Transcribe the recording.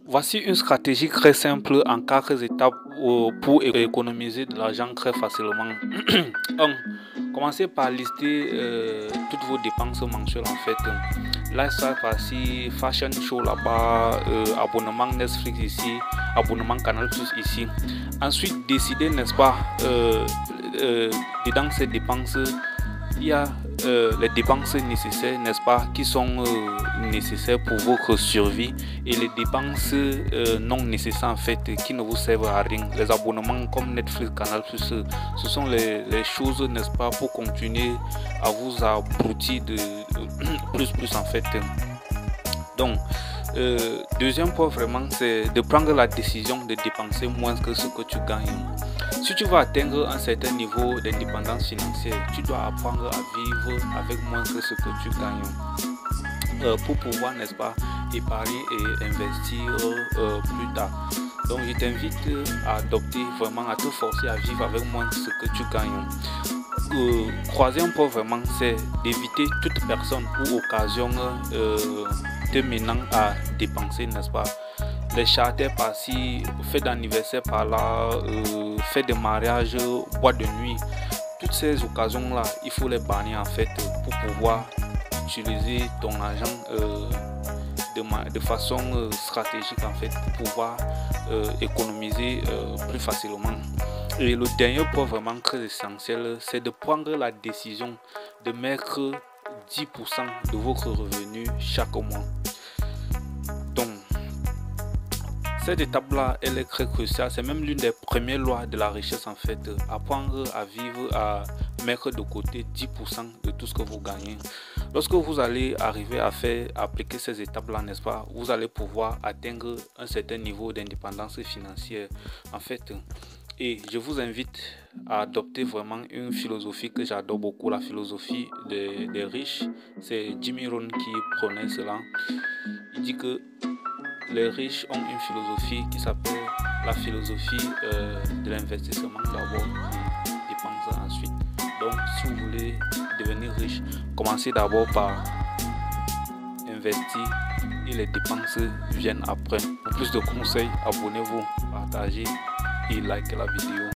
Voici une stratégie très simple en 4 étapes pour économiser de l'argent très facilement. 1. Commencez par lister toutes vos dépenses mensuelles en fait. Lifestyle par-ci, fashion show là-bas, abonnement Netflix ici, abonnement Canal Plus ici. Ensuite, décidez, n'est-ce pas, dedans ces dépenses, il y a les dépenses nécessaires, n'est-ce pas, qui sont nécessaires pour votre survie, et les dépenses non nécessaires en fait, qui ne vous servent à rien. Les abonnements comme Netflix, Canal+, ce sont les choses, n'est-ce pas, pour continuer à vous abrutir de plus en fait. Donc, deuxième point vraiment, c'est de prendre la décision de dépenser moins que ce que tu gagnes. Si tu veux atteindre un certain niveau d'indépendance financière, tu dois apprendre à vivre avec moins que ce que tu gagnes pour pouvoir, n'est-ce pas, épargner et investir plus tard. Donc, je t'invite à adopter vraiment, à te forcer à vivre avec moins que ce que tu gagnes. Troisième point vraiment, c'est d'éviter toute personne ou occasion te menant à dépenser, n'est-ce pas. Les charters par-ci, fêtes d'anniversaire par-là, fêtes de mariage, boîte de nuit. Toutes ces occasions-là, il faut les bannir en fait pour pouvoir utiliser ton argent de façon stratégique en fait, pour pouvoir économiser plus facilement. Et le dernier point vraiment très essentiel, c'est de prendre la décision de mettre 10% de votre revenu chaque mois. Donc, cette étape-là, elle est très cruciale. C'est même l'une des premières lois de la richesse en fait. Apprendre à vivre, à mettre de côté 10% de tout ce que vous gagnez. Lorsque vous allez arriver à appliquer ces étapes-là, n'est-ce pas, vous allez pouvoir atteindre un certain niveau d'indépendance financière en fait. Et je vous invite à adopter vraiment une philosophie que j'adore beaucoup, la philosophie des riches. C'est Jimmy Rohn qui prenait cela. Il dit que les riches ont une philosophie qui s'appelle la philosophie de l'investissement d'abord et dépenser ensuite. Donc, si vous voulez devenir riche, commencez d'abord par investir et les dépenses viennent après. Pour plus de conseils, abonnez-vous, partagez et likez la vidéo.